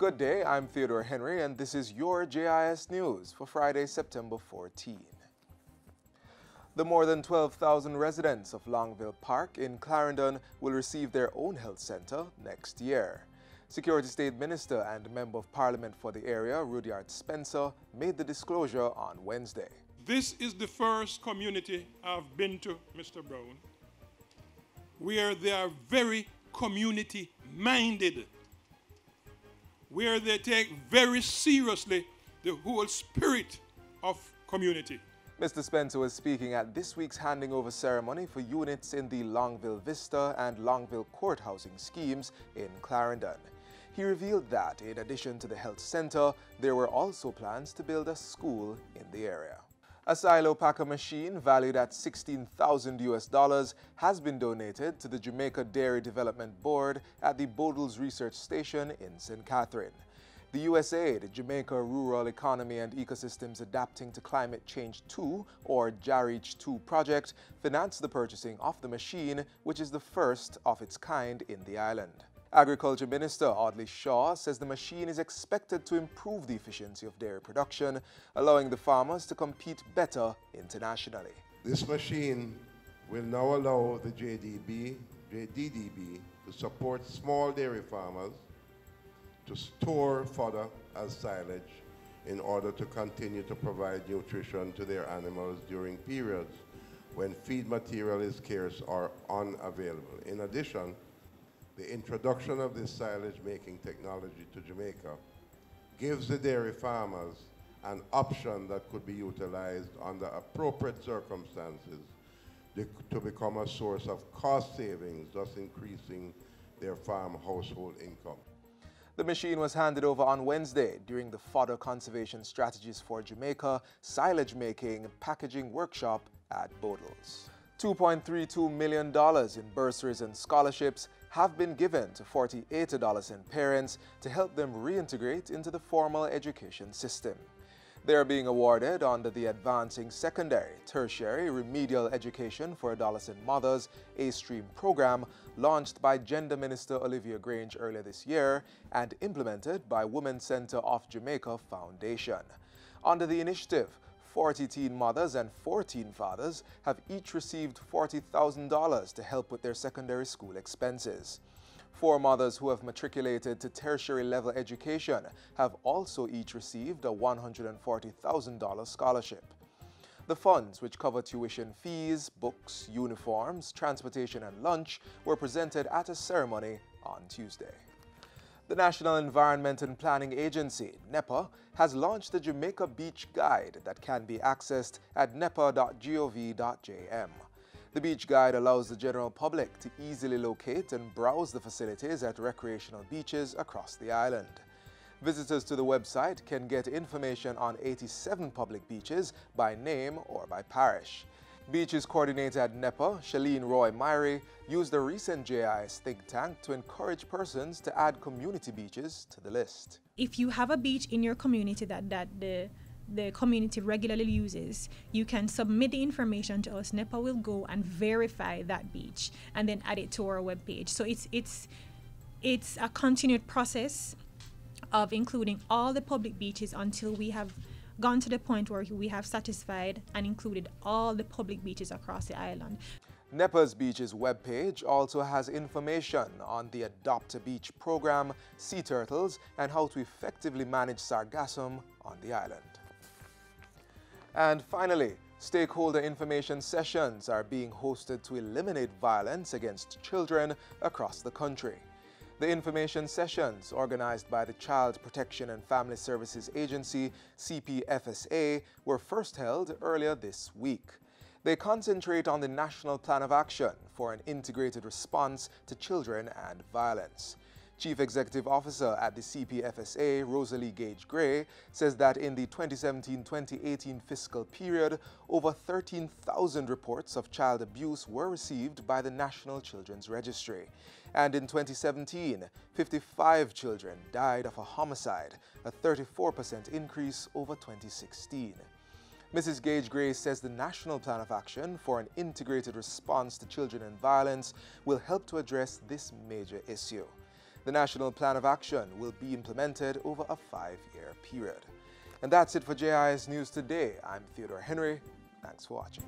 Good day, I'm Theodore Henry, and this is your JIS News for Friday, September 14. The more than 12,000 residents of Longville Park in Clarendon will receive their own health center next year. Security State Minister and Member of Parliament for the area, Rudyard Spencer, made the disclosure on Wednesday. This is the first community I've been to, Mr. Brown, where they are very community-minded, where they take very seriously the whole spirit of community. Mr. Spencer was speaking at this week's handing over ceremony for units in the Longville Vista and Longville Court housing schemes in Clarendon. He revealed that, in addition to the health center, there were also plans to build a school in the area. A silo packer machine valued at $16,000 has been donated to the Jamaica Dairy Development Board at the Bodles Research Station in St. Catherine. The USAID, Jamaica Rural Economy and Ecosystems Adapting to Climate Change 2, or JAREACH 2 project, financed the purchasing of the machine, which is the first of its kind in the island. Agriculture Minister Audley Shaw says the machine is expected to improve the efficiency of dairy production, allowing the farmers to compete better internationally. This machine will now allow the JDDB to support small dairy farmers to store fodder as silage in order to continue to provide nutrition to their animals during periods when feed material is scarce or unavailable. In addition, the introduction of this silage making technology to Jamaica gives the dairy farmers an option that could be utilized under appropriate circumstances to become a source of cost savings, thus increasing their farm household income. The machine was handed over on Wednesday during the Fodder Conservation Strategies for Jamaica silage making packaging workshop at Bodles. $2.32 million in bursaries and scholarships have been given to 48 adolescent parents to help them reintegrate into the formal education system. They are being awarded under the Advancing Secondary, Tertiary, Remedial Education for Adolescent Mothers A-Stream program launched by Gender Minister Olivia Grange earlier this year and implemented by Women's Center of Jamaica Foundation. Under the initiative, 40 teen mothers and 14 fathers have each received $40,000 to help with their secondary school expenses. 4 mothers who have matriculated to tertiary level education have also each received a $140,000 scholarship. The funds, which cover tuition fees, books, uniforms, transportation and lunch, were presented at a ceremony on Tuesday. The National Environment and Planning Agency, NEPA, has launched the Jamaica Beach Guide that can be accessed at nepa.gov.jm. The Beach Guide allows the general public to easily locate and browse the facilities at recreational beaches across the island. Visitors to the website can get information on 87 public beaches by name or by parish. Beaches coordinator at NEPA, Shalene Roy Myrie, used the recent JIS think tank to encourage persons to add community beaches to the list. If you have a beach in your community that the community regularly uses, you can submit the information to us. NEPA will go and verify that beach and then add it to our webpage. So it's a continued process of including all the public beaches until we have gone to the point where we have satisfied and included all the public beaches across the island. NEPA's Beaches webpage also has information on the Adopt a Beach program, sea turtles, and how to effectively manage sargassum on the island. And finally, stakeholder information sessions are being hosted to eliminate violence against children across the country. The information sessions, organized by the Child Protection and Family Services Agency, CPFSA, were first held earlier this week. They concentrate on the National Plan of Action for an integrated response to children and violence. Chief Executive Officer at the CPFSA, Rosalie Gage-Gray, says that in the 2017-2018 fiscal period, over 13,000 reports of child abuse were received by the National Children's Registry. And in 2017, 55 children died of a homicide, a 34% increase over 2016. Mrs. Gage-Gray says the National Plan of Action for an integrated response to children and violence will help to address this major issue. The National Plan of Action will be implemented over a 5-year period. And that's it for JIS News Today. I'm Theodore Henry. Thanks for watching.